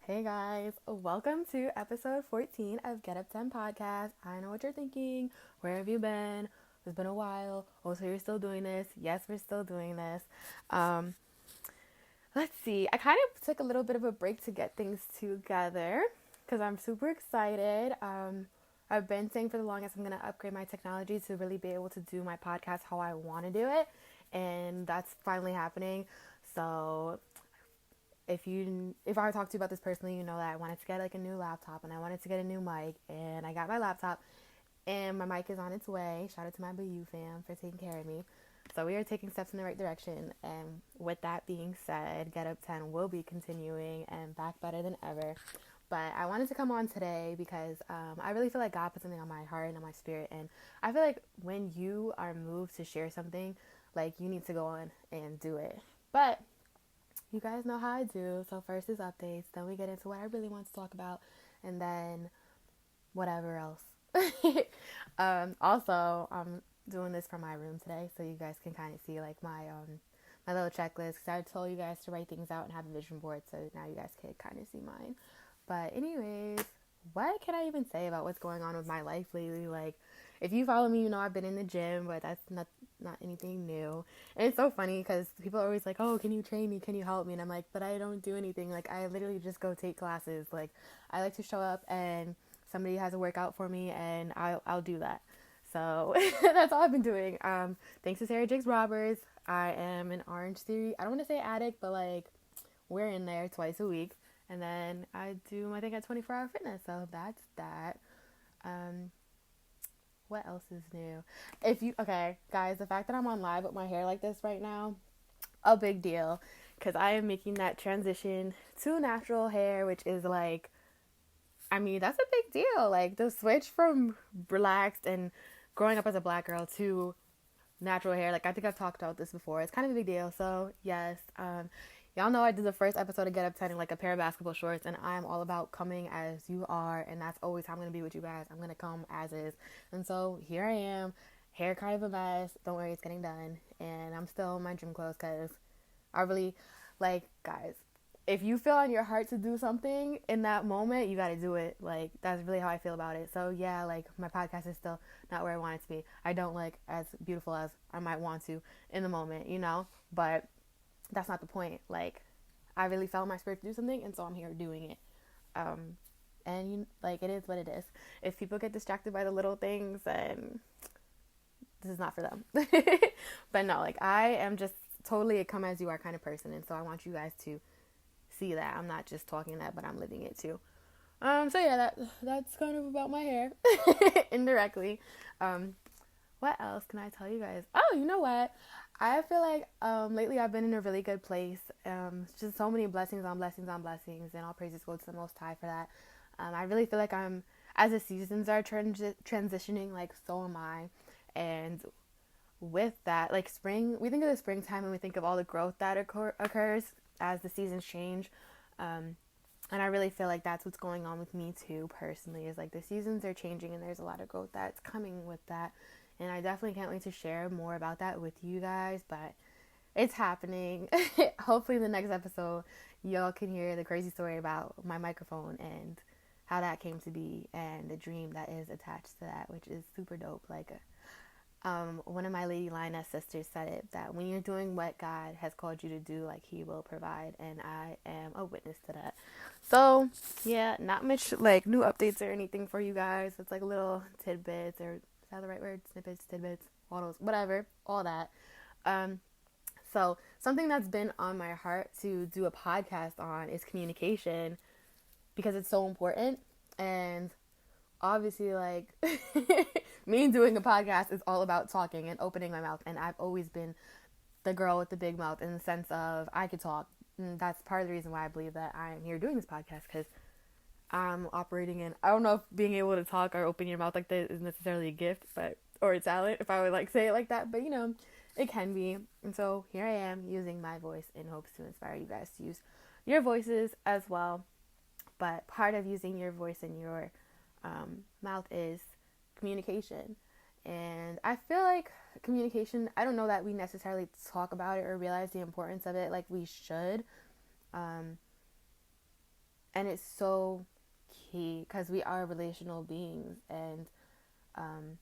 Hey guys, welcome to episode 14 of Get Up 10 podcast. I know what you're thinking. Where have you been? It's been a while. Oh, so you're still doing this? Yes, we're still doing this. Um, let's see. I kind of took a little bit of a break to get things together because I'm super excited. I've been saying for the longest I'm going to upgrade my technology to really be able to do my podcast how I want to do it, and that's finally happening. So if I talk to you about this personally, you know that I wanted to get like a new laptop and I wanted to get a new mic, and I got my laptop and my mic is on its way. Shout out to my BU fam for taking care of me. So we are taking steps in the right direction, and with that being said, Get Up 10 will be continuing and back better than ever. But I wanted to come on today because I really feel like God put something on my heart and on my spirit, and I feel like when you are moved to share something, like you need to go on and do it. But you guys know how I do. So first is updates, then we get into what I really want to talk about, and then whatever else. Also, I'm doing this from my room today, so you guys can kind of see like my little checklist. Cause I told you guys to write things out and have a vision board, so now you guys can kind of see mine. But anyways, what can I even say about what's going on with my life lately? Like, if you follow me, you know I've been in the gym, but that's not anything new. And it's so funny because people are always like, "Oh, can you train me? Can you help me?" And I'm like, "But I don't do anything. Like, I literally just go take classes. Like, I like to show up and somebody has a workout for me, and I'll do that." So that's all I've been doing. Thanks to Sarah Jakes Roberts, I am an Orange Theory. I don't want to say addict, but like we're in there twice a week. And then I do my thing at 24 Hour Fitness. So that's that. Um, what else is new? Okay, guys, the fact that I'm on live with my hair like this right now, a big deal. Because I am making that transition to natural hair, which is like, I mean, that's a big deal. Like the switch from relaxed and growing up as a black girl to natural hair. Like I think I've talked about this before. It's kind of a big deal. So yes, y'all know I did the first episode of Get Up 10 in like a pair of basketball shorts, and I'm all about coming as you are, and that's always how I'm gonna be with you guys. I'm gonna come as is, and so here I am, hair kind of a mess. Don't worry, it's getting done, and I'm still in my gym clothes because I really like guys. If you feel on your heart to do something in that moment, you got to do it. Like that's really how I feel about it. So yeah, like my podcast is still not where I want it to be. I don't like as beautiful as I might want to in the moment, you know. But that's not the point. Like I really felt my spirit to do something, and so I'm here doing it. Um, and like it is what it is. If people get distracted by the little things, then this is not for them. But no, like I am just totally a come as you are kind of person, and so I want you guys to see that I'm not just talking that, but I'm living it too. So yeah, that's kind of about my hair indirectly. Um, what else can I tell you guys? Oh, you know what? I feel like lately I've been in a really good place. Just so many blessings on blessings on blessings, and all praises go to the Most High for that. I really feel like as the seasons are transitioning, like so am I. And with that, like spring, we think of the springtime and we think of all the growth that occurs as the seasons change. Um, and I really feel like that's what's going on with me too, personally, is like the seasons are changing and there's a lot of growth that's coming with that. And I definitely can't wait to share more about that with you guys, but it's happening. Hopefully, in the next episode, y'all can hear the crazy story about my microphone and how that came to be and the dream that is attached to that, which is super dope. Like, one of my Lady Lioness sisters said it that when you're doing what God has called you to do, like He will provide, and I am a witness to that. So yeah, not much like new updates or anything for you guys. It's like little tidbits, or is that the right word? Snippets, tidbits, all those, whatever, all that. Um, so something that's been on my heart to do a podcast on is communication because it's so important, and obviously like me doing a podcast is all about talking and opening my mouth, and I've always been the girl with the big mouth in the sense of I could talk, and that's part of the reason why I believe that I am here doing this podcast, because I'm operating in, I don't know if being able to talk or open your mouth like that is necessarily a gift, but or a talent if I would like say it like that, but you know it can be. And so here I am using my voice in hopes to inspire you guys to use your voices as well. But part of using your voice and your mouth is communication. And I feel like communication, I don't know that we necessarily talk about it or realize the importance of it like we should. Um, And it's so key because we are relational beings. And um,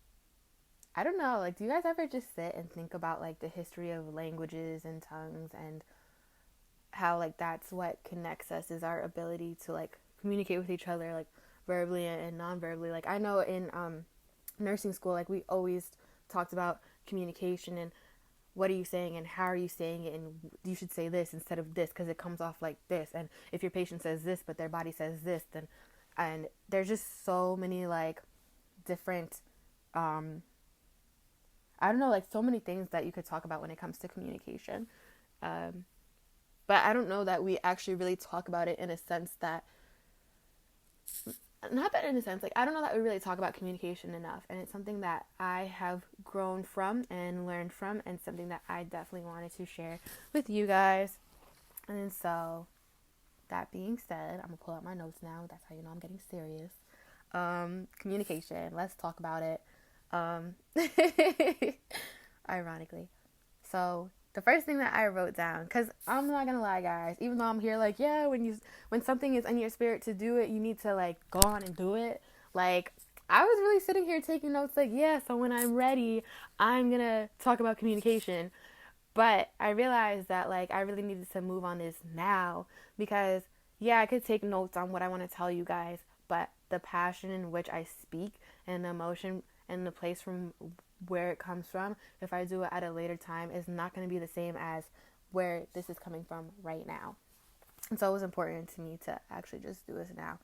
I don't know, like, do you guys ever just sit and think about like the history of languages and tongues, and how like that's what connects us, is our ability to like communicate with each other, like verbally and non-verbally. Like I know in nursing school, like we always talked about communication and what are you saying and how are you saying it, and you should say this instead of this because it comes off like this, and if your patient says this but their body says this, then, and there's just so many like different I don't know, like so many things that you could talk about when it comes to communication. um, but I don't know that we actually really talk about it in a sense that, not that in a sense, like I don't know that we really talk about communication enough, and it's something that I have grown from and learned from, and something that I definitely wanted to share with you guys. And so, that being said, I'm gonna pull out my notes now. That's how you know I'm getting serious. Communication. Let's talk about it. Um, Ironically, so the first thing that I wrote down, because I'm not gonna lie, guys, even though I'm here like, yeah, when something is in your spirit to do it, you need to like go on and do it. Like I was really sitting here taking notes, like, yeah, so when I'm ready, I'm gonna talk about communication. But I realized that like I really needed to move on this now, because yeah, I could take notes on what I want to tell you guys, but the passion in which I speak and the emotion and the place from where it comes from, if I do it at a later time, is not going to be the same as where this is coming from right now. And so it was important to me to actually just do this now.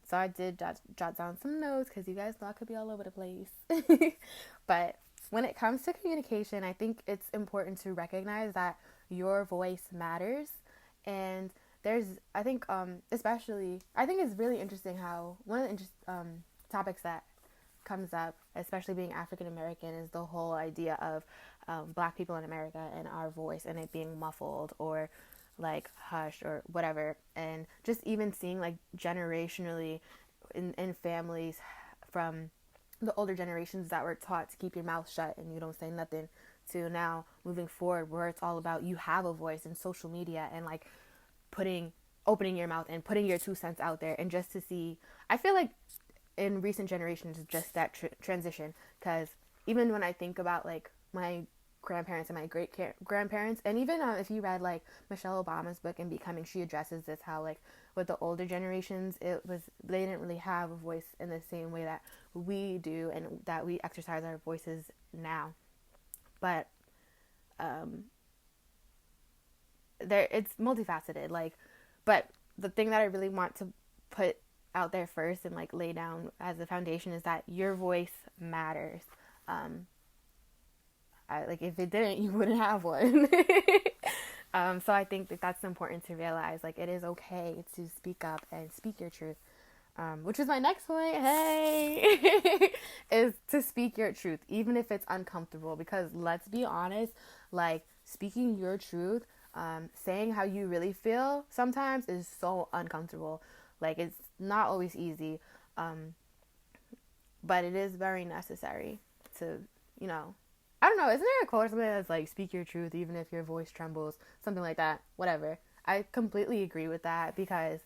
So I did jot down some notes because you guys know I could be all over the place. But when it comes to communication, I think it's important to recognize that your voice matters. And I think, especially, I think it's really interesting how one of the topics that comes up, especially being African American, is the whole idea of Black people in America and our voice and it being muffled or like hushed or whatever. And just even seeing like generationally in families from the older generations that were taught to keep your mouth shut and you don't say nothing, to now moving forward where it's all about you have a voice in social media and like opening your mouth and putting your 2 cents out there. And just to see, I feel like in recent generations, just that transition, because even when I think about like my grandparents and my great grandparents, and even if you read like Michelle Obama's book in Becoming, she addresses this, how like with the older generations, they didn't really have a voice in the same way that we do and that we exercise our voices now. But it's multifaceted, like, but the thing that I really want to put out there first and like lay down as a foundation is that your voice matters. Like if it didn't, you wouldn't have one. So I think that that's important to realize. Like it is okay to speak up and speak your truth. Which is my next point. Hey, is to speak your truth, even if it's uncomfortable. Because let's be honest, like speaking your truth, saying how you really feel sometimes is so uncomfortable. Like it's not always easy, but it is very necessary to, you know, I don't know, isn't there a quote or something that's like, speak your truth even if your voice trembles? Something like that. Whatever. I completely agree with that, because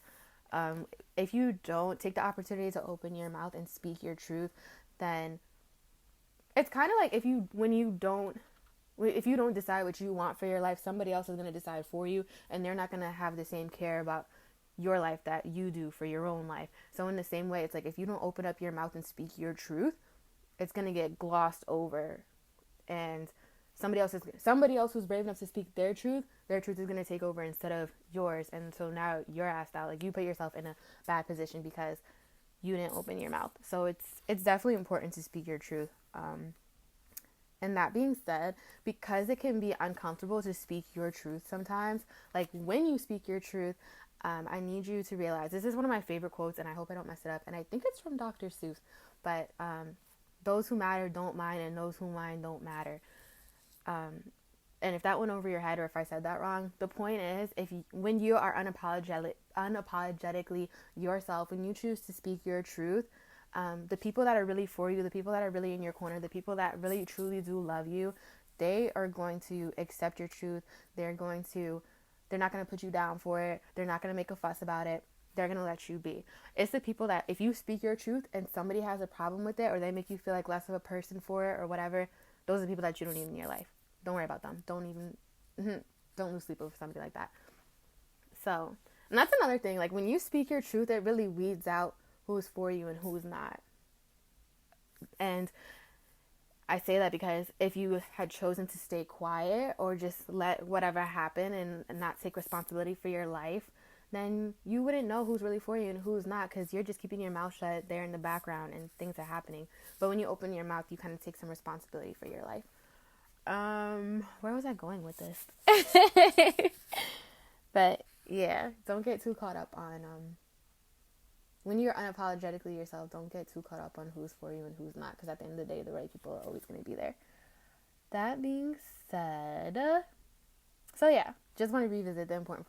if you don't take the opportunity to open your mouth and speak your truth, then it's kind of like if you don't decide what you want for your life, somebody else is going to decide for you, and they're not going to have the same care about your life that you do for your own life. So in the same way, it's like if you don't open up your mouth and speak your truth, it's going to get glossed over, and somebody else who's brave enough to speak their truth is going to take over instead of yours. And so now you're asked out, like you put yourself in a bad position because you didn't open your mouth. So it's definitely important to speak your truth. And that being said, because it can be uncomfortable to speak your truth sometimes, like when you speak your truth, I need you to realize, this is one of my favorite quotes, and I hope I don't mess it up, and I think it's from Dr. Seuss, but those who matter don't mind, and those who mind don't matter. And if that went over your head, or if I said that wrong, the point is, when you are unapologetically yourself, when you choose to speak your truth, the people that are really for you, the people that are really in your corner, the people that really truly do love you, they are going to accept your truth. They're not going to put you down for it. They're not going to make a fuss about it. they're going to let you be. It's the people that if you speak your truth and somebody has a problem with it, or they make you feel like less of a person for it or whatever, those are the people that you don't need in your life. Don't worry about them. Don't lose sleep over somebody like that. So, and that's another thing. Like, when you speak your truth, it really weeds out who's for you and who's not. And I say that because if you had chosen to stay quiet or just let whatever happen and not take responsibility for your life, then you wouldn't know who's really for you and who's not, because you're just keeping your mouth shut there in the background and things are happening. But when you open your mouth, you kind of take some responsibility for your life. Where was I going with this? But yeah, don't get too caught up on when you're unapologetically yourself, don't get too caught up on who's for you and who's not, because at the end of the day, the right people are always going to be there. That being said, so yeah, just want to revisit the important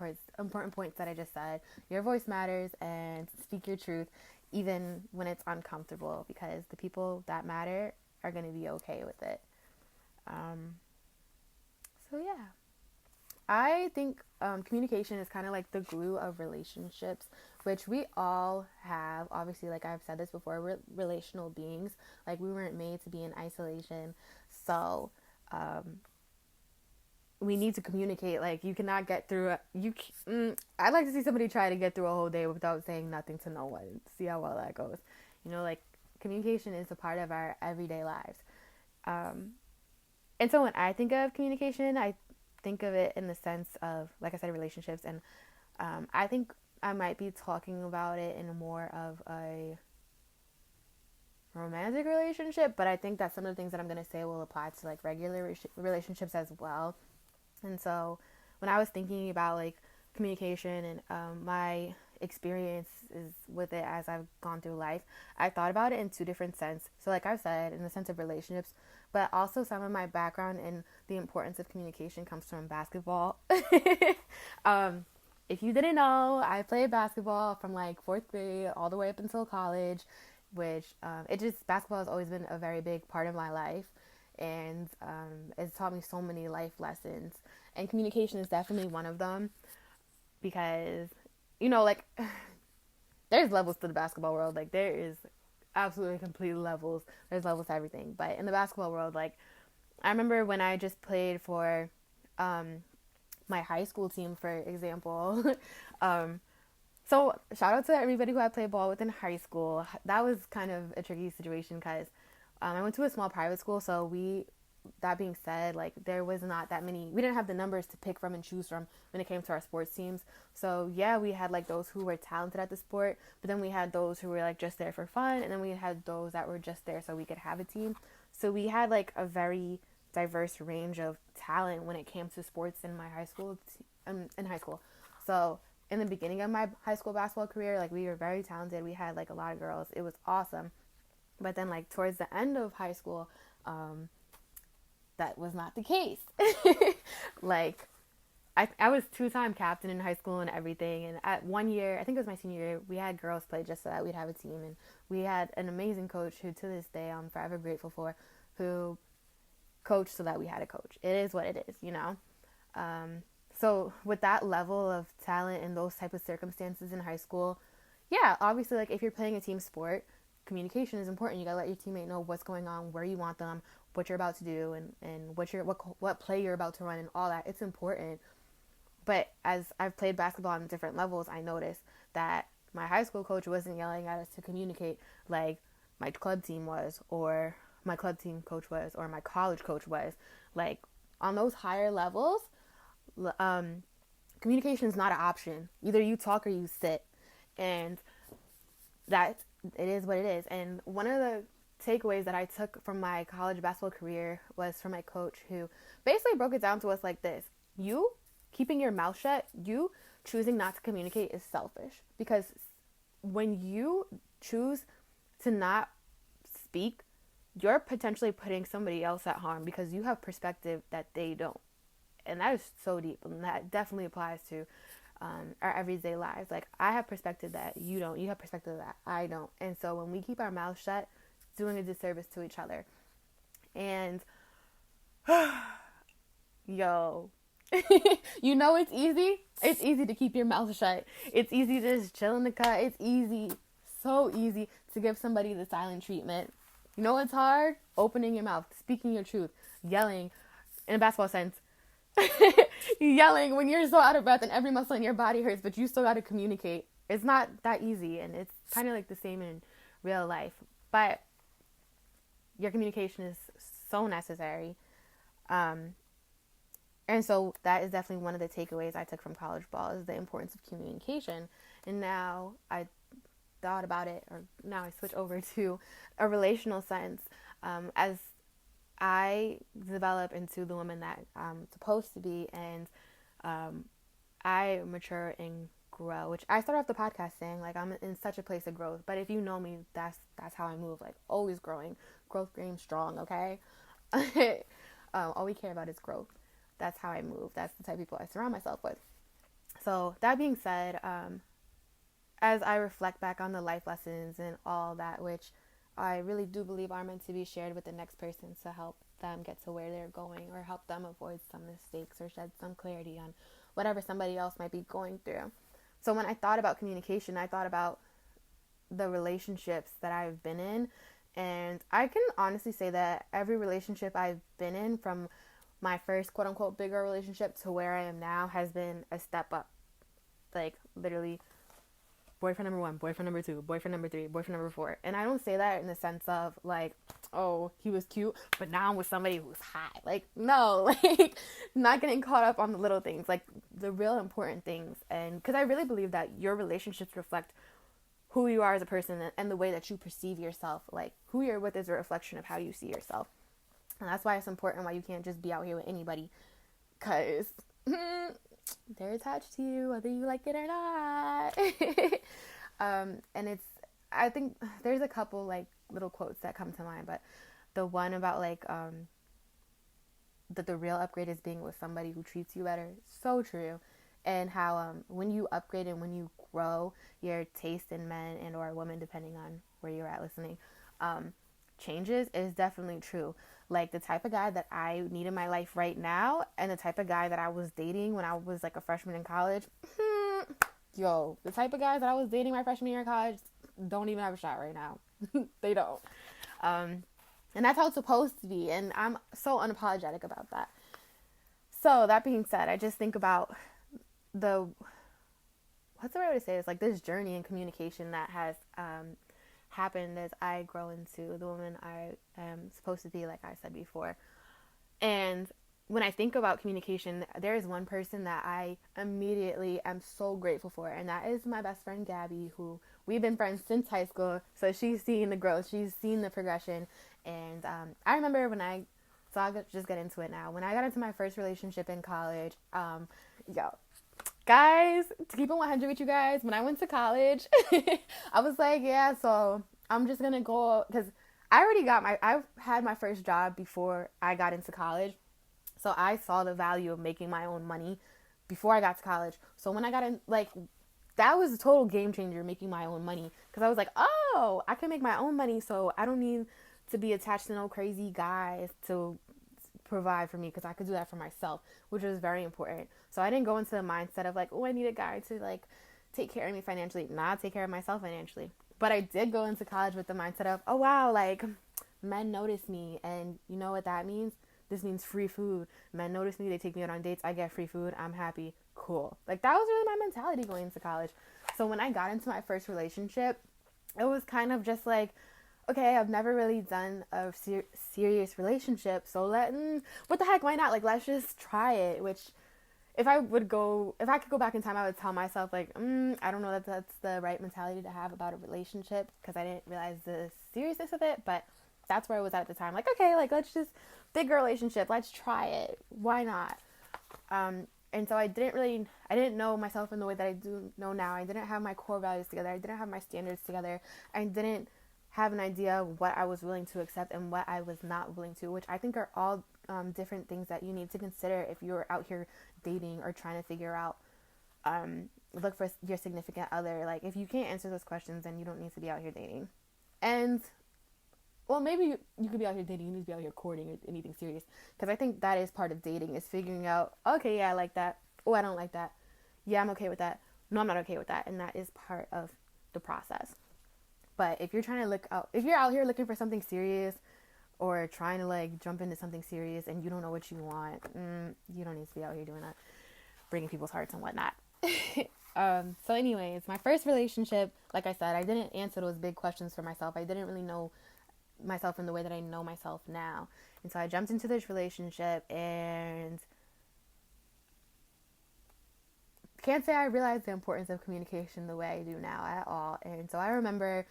points that I just said. Your voice matters, and speak your truth, even when it's uncomfortable, because the people that matter are going to be okay with it. So yeah, I think communication is kind of like the glue of relationships, which we all have. Obviously, like I've said this before, we're relational beings. Like, we weren't made to be in isolation. So we need to communicate. Like, you cannot get through I'd like to see somebody try to get through a whole day without saying nothing to no one. See how well that goes. Like, communication is a part of our everyday lives. And so when I think of communication, I think of it in the sense of, like I said, relationships. And I think I might be talking about it in more of a romantic relationship, but I think that some of the things that I'm going to say will apply to like regular relationships as well. And so when I was thinking about like communication and my experiences with it as I've gone through life, I thought about it in two different senses. So like I've said, in the sense of relationships, but also some of my background in the importance of communication comes from basketball. If you didn't know, I played basketball from like 4th grade all the way up until college, which basketball has always been a very big part of my life, and it's taught me so many life lessons, and communication is definitely one of them, because like there's levels to the basketball world. Like, there is absolutely complete levels. There's levels to everything. But in the basketball world, like, I remember when I just played for my high school team, for example. So shout out to everybody who I played ball with in high school. That was kind of a tricky situation because I went to a small private school. So that being said, like, there was not that many, we didn't have the numbers to pick from and choose from when it came to our sports teams. So yeah, we had like those who were talented at the sport, but then we had those who were like just there for fun, and then we had those that were just there so we could have a team. So we had like a very diverse range of talent when it came to sports in my high school. So in the beginning of my high school basketball career, like, we were very talented. We had like a lot of girls. It was awesome. But then like towards the end of high school, that was not the case. Like, I was 2-time captain in high school and everything. And at one year, I think it was my senior year, we had girls play just so that we'd have a team. And we had an amazing coach who, to this day, I'm forever grateful for, who coached so that we had a coach. It is what it is, So with that level of talent and those type of circumstances in high school, yeah, obviously, like, if you're playing a team sport, communication is important. You gotta let your teammate know what's going on, where you want them, what you're about to do, and what play you're about to run, and all that. It's important. But as I've played basketball on different levels, I noticed that my high school coach wasn't yelling at us to communicate like my club team was, or my club team coach was, or my college coach was. Like, on those higher levels, communication is not an option. Either you talk or you sit, and that it is what it is. And one of the takeaways that I took from my college basketball career was from my coach, who basically broke it down to us like this: you keeping your mouth shut, you choosing not to communicate, is selfish. Because when you choose to not speak, you're potentially putting somebody else at harm, because you have perspective that they don't. And that is so deep, and that definitely applies to our everyday lives. Like, I have perspective that you don't, you have perspective that I don't. And so when we keep our mouths shut, it's doing a disservice to each other. And yo, You know it's easy? It's easy to keep your mouth shut. It's easy to just chill in the cut. It's easy, so easy to give somebody the silent treatment. You know what's hard? Opening your mouth, speaking your truth, yelling, in a basketball sense. Yelling when you're so out of breath and every muscle in your body hurts, but you still got to communicate. It's not that easy, and it's kind of like the same in real life. But your communication is so necessary. And so that is definitely one of the takeaways I took from college ball is the importance of communication. And now I thought about it, or now I switch over to a relational sense. As I develop into the woman that I'm supposed to be, and I mature and grow, which I started off the podcast saying, like, I'm in such a place of growth. But if you know me, that's how I move, like, always growing. Growth game strong, okay? All we care about is growth. That's how I move. That's the type of people I surround myself with. So that being said, as I reflect back on the life lessons and all that, which I really do believe are meant to be shared with the next person to help them get to where they're going, or help them avoid some mistakes, or shed some clarity on whatever somebody else might be going through. So when I thought about communication, I thought about the relationships that I've been in. And I can honestly say that every relationship I've been in, from my first quote unquote bigger relationship to where I am now, has been a step up. Like, literally, boyfriend number 1, boyfriend number 2, boyfriend number 3, boyfriend number 4. And I don't say that in the sense of like, oh, he was cute, but now I'm with somebody who's hot. Like, no, like, not getting caught up on the little things, like the real important things. And because I really believe that your relationships reflect who you are as a person, and the way that you perceive yourself. Like, who you're with is a reflection of how you see yourself. And that's why it's important, why you can't just be out here with anybody, because they're attached to you, whether you like it or not. And it's, I think there's a couple like little quotes that come to mind, but the one about like that the real upgrade is being with somebody who treats you better, so true. And how when you upgrade and when you grow, your taste in men and or women, depending on where you're at listening, changes, is definitely true. Like, the type of guy that I need in my life right now, and the type of guy that I was dating when I was like a freshman in college, the type of guys that I was dating my freshman year in college don't even have a shot right now. They don't. And that's how it's supposed to be, and I'm so unapologetic about that. So that being said, I just think about what's the right way to say this? Like, this journey in communication that has happened as I grow into the woman I am supposed to be, like I said before. And when I think about communication, there is one person that I immediately am so grateful for, and that is my best friend Gabby, who we've been friends since high school. So she's seen the growth, she's seen the progression. And I remember so I'll just get into it now. When I got into my first relationship in college, guys, to keep it 100 with you guys, when I went to college, I was like, yeah, so I'm just gonna go, because I had my first job before I got into college. So I saw the value of making my own money before I got to college. So when I got in, like, that was a total game changer, making my own money. Because I was like, oh, I can make my own money, so I don't need to be attached to no crazy guys to provide for me, because I could do that for myself, which was very important. So I didn't go into the mindset of like, oh, I need a guy to like take care of me financially. Nah, take care of myself financially. But I did go into college with the mindset of, oh wow, like, men notice me, and you know what that means? This means free food. Men notice me, they take me out on dates, I get free food, I'm happy, cool. Like, that was really my mentality going into college. So when I got into my first relationship, it was kind of just like, okay, I've never really done a serious relationship, so what the heck, why not? Like, let's just try it. Which, if I could go back in time, I would tell myself, like, I don't know that that's the right mentality to have about a relationship, because I didn't realize the seriousness of it, but that's where I was at the time. Like, okay, like, let's just, bigger relationship, let's try it. Why not? And so I didn't know myself in the way that I do know now. I didn't have my core values together. I didn't have my standards together. I didn't have an idea of what I was willing to accept and what I was not willing to, which I think are all different things that you need to consider if you're out here dating or trying to figure out, look for your significant other. Like, if you can't answer those questions, then you don't need to be out here dating. And well, maybe you could be out here dating, you need to be out here courting or anything serious. Because I think that is part of dating, is figuring out, okay, yeah, I like that. Oh, I don't like that. Yeah, I'm okay with that. No, I'm not okay with that. And that is part of the process. But if you're trying to look out, if you're out here looking for something serious or trying to like jump into something serious and you don't know what you want, you don't need to be out here doing that, breaking people's hearts and whatnot. So anyways, my first relationship, like I said, I didn't answer those big questions for myself. I didn't really know myself in the way that I know myself now. And so I jumped into this relationship and can't say I realized the importance of communication the way I do now at all. And so I remember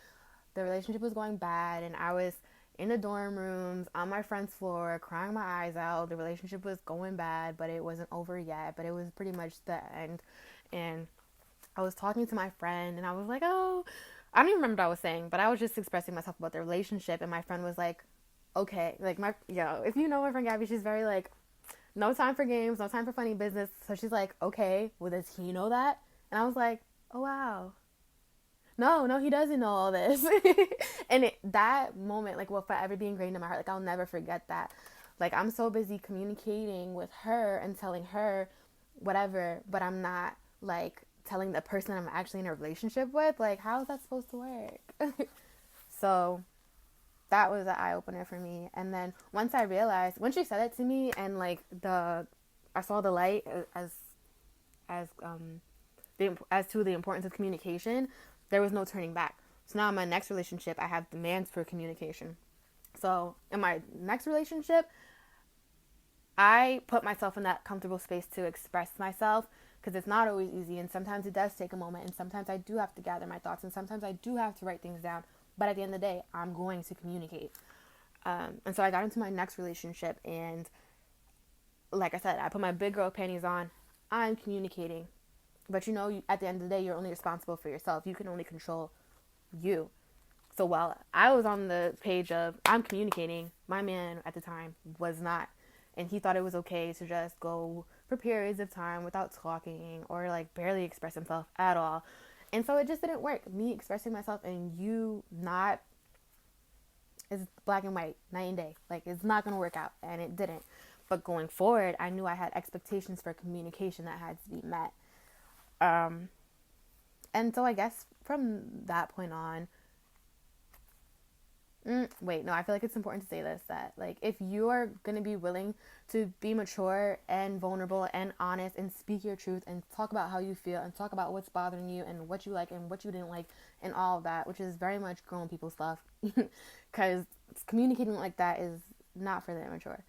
the relationship was going bad and I was in the dorm rooms on my friend's floor crying my eyes out. The relationship was going bad, but it wasn't over yet, but it was pretty much the end. And I was talking to my friend and I was like, oh, I don't even remember what I was saying, but I was just expressing myself about the relationship. And my friend was like, okay, like if you know my friend Gabby, she's very like, no time for games, no time for funny business. So she's like, okay, well, does he know that? And I was like, oh, wow. No, he doesn't know all this. And that moment, like, will forever be ingrained in my heart. Like, I'll never forget that. Like, I'm so busy communicating with her and telling her whatever, but I'm not, like, telling the person I'm actually in a relationship with. Like, how is that supposed to work? So that was an eye opener for me. And then once I realized, when she said it to me, and like I saw the light as as to the importance of communication, there was no turning back. So now in my next relationship, I have demands for communication. So in my next relationship, I put myself in that comfortable space to express myself, because it's not always easy, and sometimes it does take a moment, and sometimes I do have to gather my thoughts, and sometimes I do have to write things down. But at the end of the day, I'm going to communicate. And so I got into my next relationship, and like I said, I put my big girl panties on. I'm communicating. But at the end of the day, you're only responsible for yourself. You can only control you. So while I was on the page of I'm communicating, my man at the time was not. And he thought it was okay to just go for periods of time without talking or like barely express himself at all. And so it just didn't work. Me expressing myself and you not, is black and white, night and day. Like, it's not going to work out. And it didn't. But going forward, I knew I had expectations for communication that had to be met. And so I guess from that point on, wait, no, I feel like it's important to say this, that like if you are going to be willing to be mature and vulnerable and honest and speak your truth and talk about how you feel and talk about what's bothering you and what you like and what you didn't like and all of that, which is very much grown people stuff, because communicating like that is not for the immature.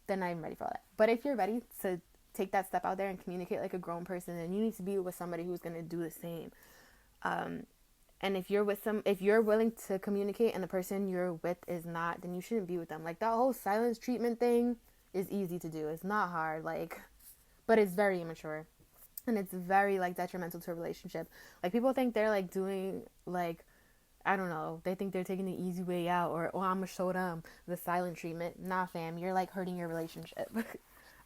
They're not even ready for all that. But if you're ready to take that step out there and communicate like a grown person, then you need to be with somebody who's going to do the same. And if you're willing to communicate and the person you're with is not, then you shouldn't be with them. Like, that whole silence treatment thing is easy to do. It's not hard, like, but it's very immature. And it's very, like, detrimental to a relationship. Like, people think they're, like, doing, like, I don't know, they think they're taking the easy way out, or, oh, I'm gonna show them the silent treatment. Nah, fam, you're, like, hurting your relationship.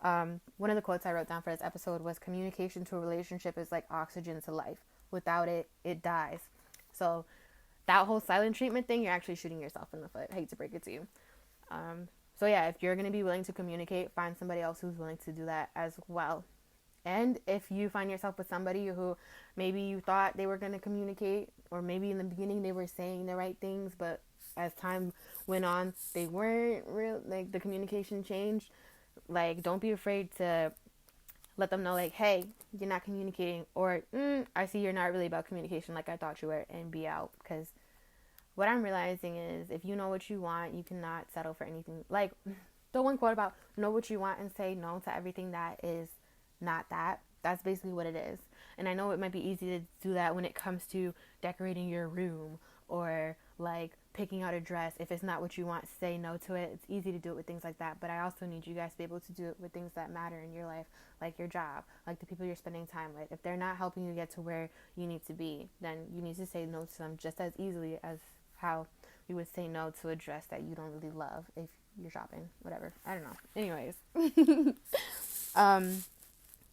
One of the quotes I wrote down for this episode was, communication to a relationship is like oxygen to life. Without it, it dies. So that whole silent treatment thing, you're actually shooting yourself in the foot. I hate to break it to you. So yeah, if you're going to be willing to communicate, find somebody else who's willing to do that as well. And if you find yourself with somebody who maybe you thought they were going to communicate, or maybe in the beginning they were saying the right things, but as time went on, they weren't real, like the communication changed, like, don't be afraid to let them know, like, hey, you're not communicating, or I see you're not really about communication like I thought you were, and be out. Because what I'm realizing is, if you know what you want, you cannot settle for anything. Like, the one quote about know what you want and say no to everything that is not that. That's basically what it is. And I know it might be easy to do that when it comes to decorating your room, or like picking out a dress. If it's not what you want, say no to it. It's easy to do it with things like that, but I also need you guys to be able to do it with things that matter in your life, like your job, like the people you're spending time with. If they're not helping you get to where you need to be, then you need to say no to them just as easily as how you would say no to a dress that you don't really love if you're shopping, whatever. I don't know. Anyways.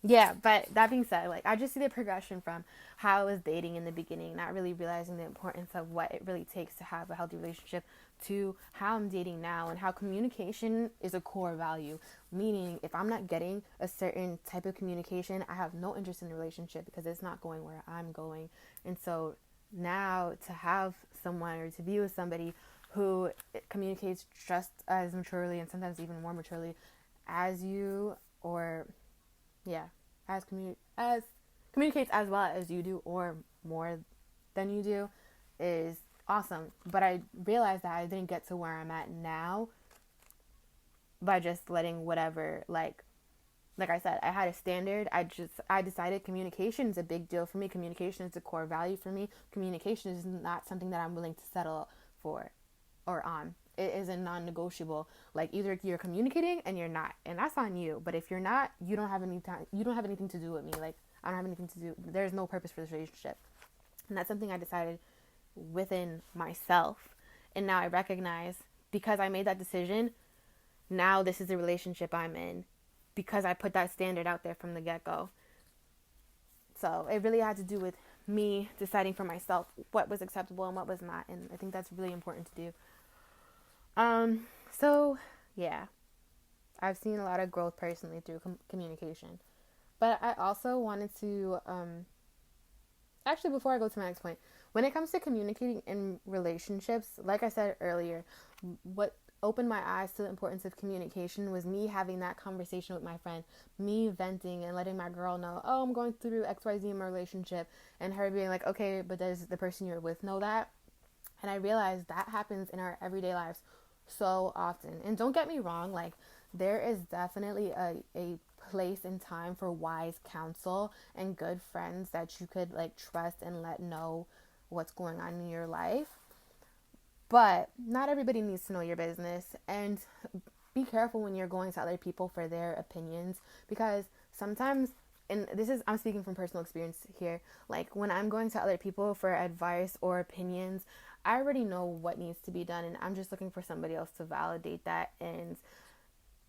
Yeah, but that being said, like I just see the progression from how I was dating in the beginning, not really realizing the importance of what it really takes to have a healthy relationship, to how I'm dating now and how communication is a core value. Meaning, if I'm not getting a certain type of communication, I have no interest in the relationship because it's not going where I'm going. And so now to have someone or to be with somebody who communicates just as maturely and sometimes even more maturely as you, or yeah, as communicates as well as you do or more than you do, is awesome. But I realized that I didn't get to where I'm at now by just letting whatever, like I said, I had a standard. I decided communication is a big deal for me. Communication is a core value for me. Communication is not something that I'm willing to settle for or on. It is a non-negotiable. Like either you're communicating and you're not, and that's on you. But if you're not, you don't have any time. You don't have anything to do with me. Like I don't have anything to do. There's no purpose for this relationship, and that's something I decided within myself. And now I recognize, because I made that decision. Now this is the relationship I'm in, because I put that standard out there from the get-go. So it really had to do with me deciding for myself what was acceptable and what was not, and I think that's really important to do. So yeah, I've seen a lot of growth personally through communication. But I also wanted to, actually, before I go to my next point, when it comes to communicating in relationships, like I said earlier, what opened my eyes to the importance of communication was me having that conversation with my friend, me venting and letting my girl know, oh, I'm going through XYZ in my relationship, and her being like, okay, but does the person you're with know that? And I realized that happens in our everyday lives so often. And don't get me wrong, like there is definitely a place and time for wise counsel and good friends that you could like trust and let know what's going on in your life. But not everybody needs to know your business, and be careful when you're going to other people for their opinions, because sometimes, and this is, I'm speaking from personal experience here, like when I'm going to other people for advice or opinions, I already know what needs to be done and I'm just looking for somebody else to validate that, and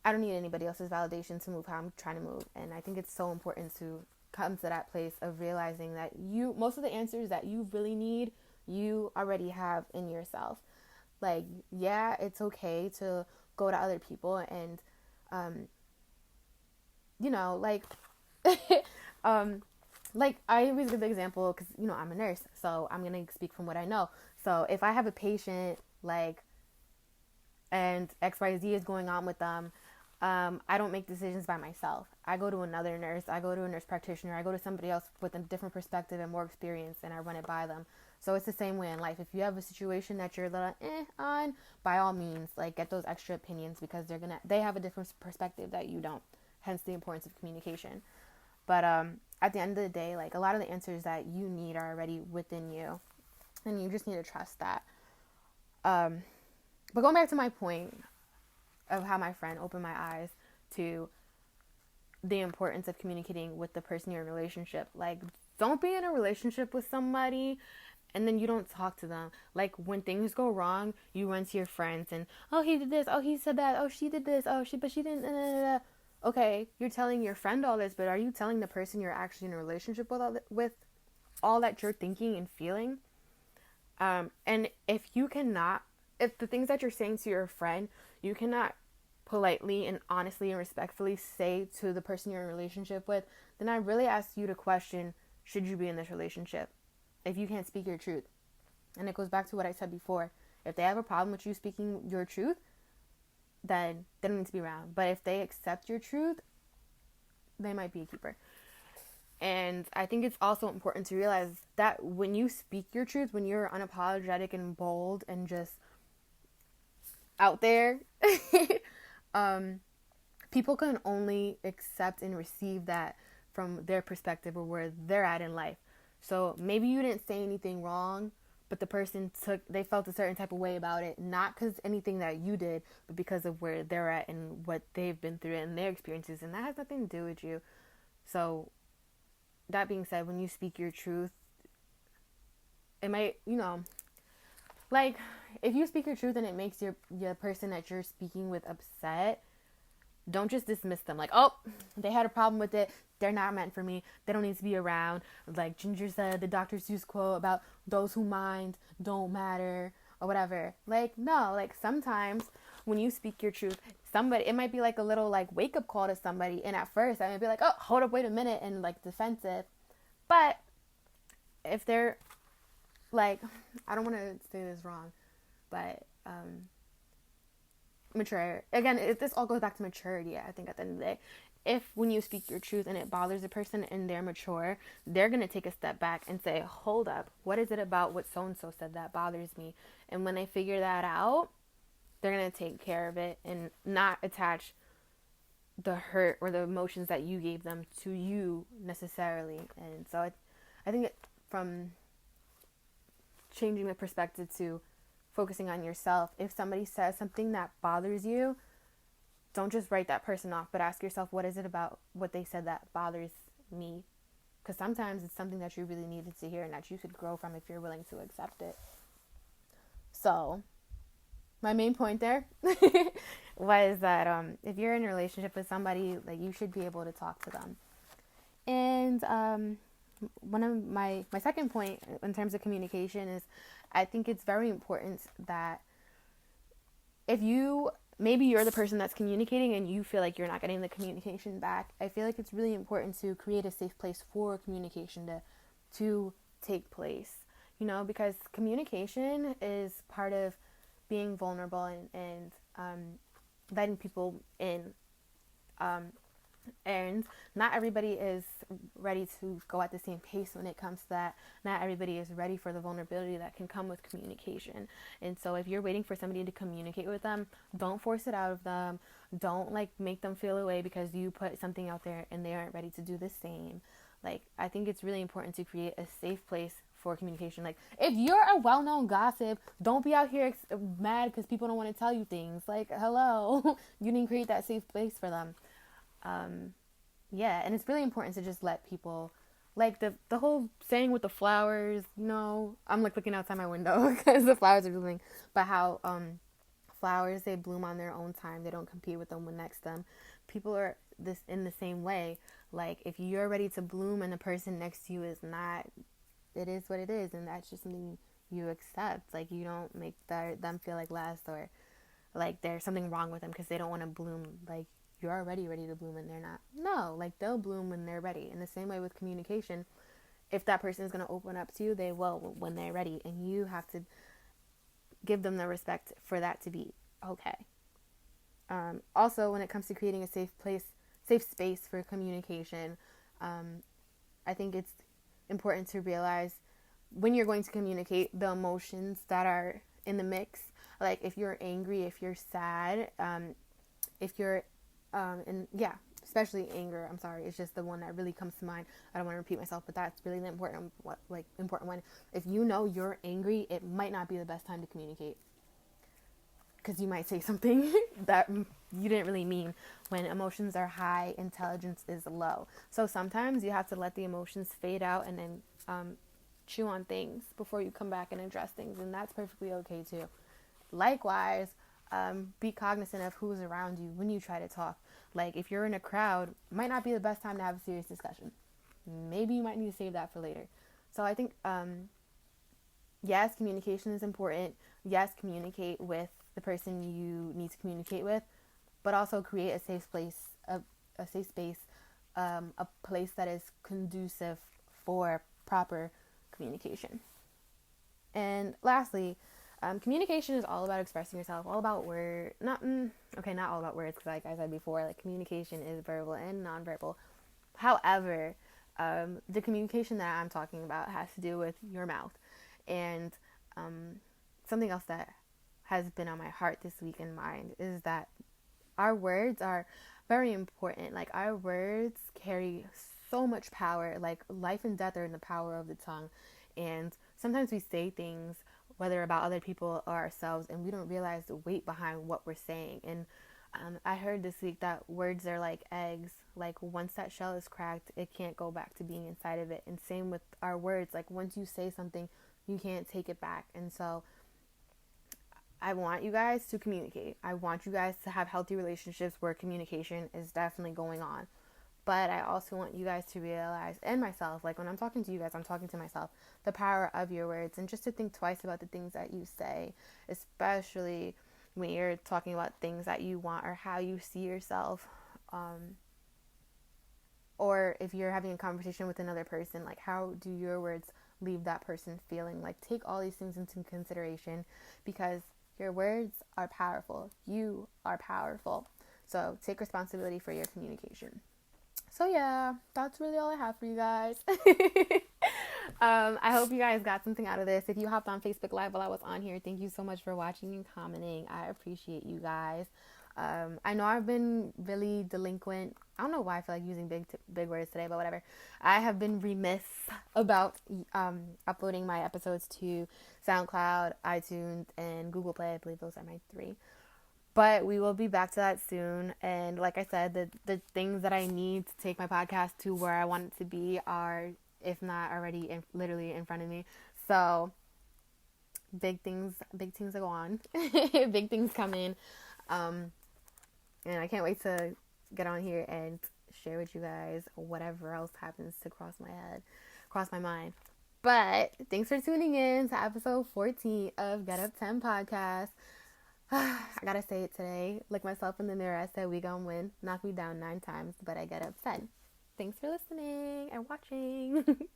I don't need anybody else's validation to move how I'm trying to move. And I think it's so important to come to that place of realizing that you, most of the answers that you really need, you already have in yourself. Like, yeah, it's okay to go to other people and, um, you know, um, like I always give the example because, you know, I'm a nurse, so I'm going to speak from what I know. So if I have a patient, like, and XYZ is going on with them, I don't make decisions by myself. I go to another nurse, I go to a nurse practitioner, I go to somebody else with a different perspective and more experience, and I run it by them. So it's the same way in life. If you have a situation that you're a little on, by all means, like get those extra opinions, because they have a different perspective that you don't. Hence the importance of communication. But at the end of the day, like a lot of the answers that you need are already within you, and you just need to trust that. But going back to my point of how my friend opened my eyes to the importance of communicating with the person you're in a relationship. Like, don't be in a relationship with somebody and then you don't talk to them. Like, when things go wrong, you run to your friends and, oh, he did this, oh, he said that, oh, she did this, but she didn't. Okay, you're telling your friend all this, but are you telling the person you're actually in a relationship with all that you're thinking and feeling? And if the things that you're saying to your friend, you cannot politely and honestly and respectfully say to the person you're in a relationship with, then I really ask you to question, should you be in this relationship if you can't speak your truth? And it goes back to what I said before. If they have a problem with you speaking your truth, then they don't need to be around. But if they accept your truth, they might be a keeper. And I think it's also important to realize that when you speak your truth, when you're unapologetic and bold and just out there, people can only accept and receive that from their perspective or where they're at in life. So maybe you didn't say anything wrong, but the person they felt a certain type of way about it, not because anything that you did, but because of where they're at and what they've been through and their experiences, and that has nothing to do with you. So that being said, when you speak your truth, it might, like if you speak your truth and it makes your person that you're speaking with upset, Don't just dismiss them like, oh, they had a problem with it, they're not meant for me, they don't need to be around. Like Ginger said, the Dr. Seuss quote about those who mind don't matter or whatever. Like, no, like sometimes when you speak your truth, somebody, it might be like a little like wake up call to somebody, and at first I might be like, oh, hold up, wait a minute, and like defensive. But if they're like, I don't want to say this wrong, but mature. Again, this all goes back to maturity, I think, at the end of the day. If when you speak your truth and it bothers a person and they're mature, they're going to take a step back and say, hold up, what is it about what so-and-so said that bothers me? And when they figure that out, they're going to take care of it and not attach the hurt or the emotions that you gave them to you necessarily. And so I think from changing the perspective to focusing on yourself, if somebody says something that bothers you, don't just write that person off, but ask yourself, what is it about what they said that bothers me? Because sometimes it's something that you really needed to hear and that you could grow from if you're willing to accept it. So my main point there was that if you're in a relationship with somebody, like, you should be able to talk to them. And one of my second point in terms of communication is, I think it's very important that if maybe you're the person that's communicating and you feel like you're not getting the communication back, I feel like it's really important to create a safe place for communication to take place, because communication is part of being vulnerable and letting people in. And not everybody is ready to go at the same pace when it comes to that. Not everybody is ready for the vulnerability that can come with communication. And so if you're waiting for somebody to communicate with them, don't force it out of them. Don't make them feel away because you put something out there and they aren't ready to do the same. I think it's really important to create a safe place for communication. If you're a well-known gossip, don't be out here mad because people don't want to tell you things. Hello, you didn't create that safe place for them. And it's really important to just let people, the whole saying with the flowers, I'm looking outside my window because the flowers are blooming, but how flowers, they bloom on their own time, they don't compete with them next to them. People are this in the same way. If you're ready to bloom and the person next to you is not, it is what it is, and that's just something you accept. You don't make them feel like less or like there's something wrong with them because they don't want to bloom. You're already ready to bloom and they're not. No, they'll bloom when they're ready. In the same way with communication, if that person is going to open up to you, they will when they're ready, and you have to give them the respect for that to be okay. Also, when it comes to creating a safe space for communication, I think it's important to realize when you're going to communicate the emotions that are in the mix. If you're angry, if you're sad, if you're especially anger. I'm sorry, it's just the one that really comes to mind. I don't want to repeat myself, but that's really the important one. If you know you're angry, it might not be the best time to communicate because you might say something that you didn't really mean. When emotions are high, intelligence is low. So sometimes you have to let the emotions fade out and then chew on things before you come back and address things, and that's perfectly okay too. Likewise, be cognizant of who's around you when you try to talk. If you're in a crowd, it might not be the best time to have a serious discussion. Maybe you might need to save that for later. So I think, yes, communication is important. Yes, communicate with the person you need to communicate with, but also create a safe place, a safe space, a place that is conducive for proper communication. And lastly, communication is all about expressing yourself, all about not all about words, because like I said before, communication is verbal and nonverbal. However, the communication that I'm talking about has to do with your mouth. And something else that has been on my heart this week and mind is that our words are very important. Our words carry so much power. Life and death are in the power of the tongue. And sometimes we say things, whether about other people or ourselves, and we don't realize the weight behind what we're saying. And I heard this week that words are like eggs. Once that shell is cracked, it can't go back to being inside of it. And same with our words. Once you say something, you can't take it back. And so I want you guys to communicate. I want you guys to have healthy relationships where communication is definitely going on. But I also want you guys to realize, and myself, like when I'm talking to you guys, I'm talking to myself, the power of your words, and just to think twice about the things that you say, especially when you're talking about things that you want or how you see yourself. Or if you're having a conversation with another person, like how do your words leave that person feeling? Like take all these things into consideration because your words are powerful. You are powerful. So take responsibility for your communication. So yeah, that's really all I have for you guys. I hope you guys got something out of this. If you hopped on Facebook Live while I was on here, thank you so much for watching and commenting. I appreciate you guys. I know I've been really delinquent. I don't know why I feel like using big words today, but whatever. I have been remiss about uploading my episodes to SoundCloud, iTunes, and Google Play. I believe those are my 3. But we will be back to that soon. And like I said, the things that I need to take my podcast to where I want it to be are, if not already, literally in front of me. So big things are go on. Big things coming. And I can't wait to get on here and share with you guys whatever else happens to cross my mind. But thanks for tuning in to episode 14 of Get Up 10 podcast. I gotta say it today. Look myself in the mirror. I said we gon' win. Knock me down 9 times, but I get up 10. Thanks for listening and watching.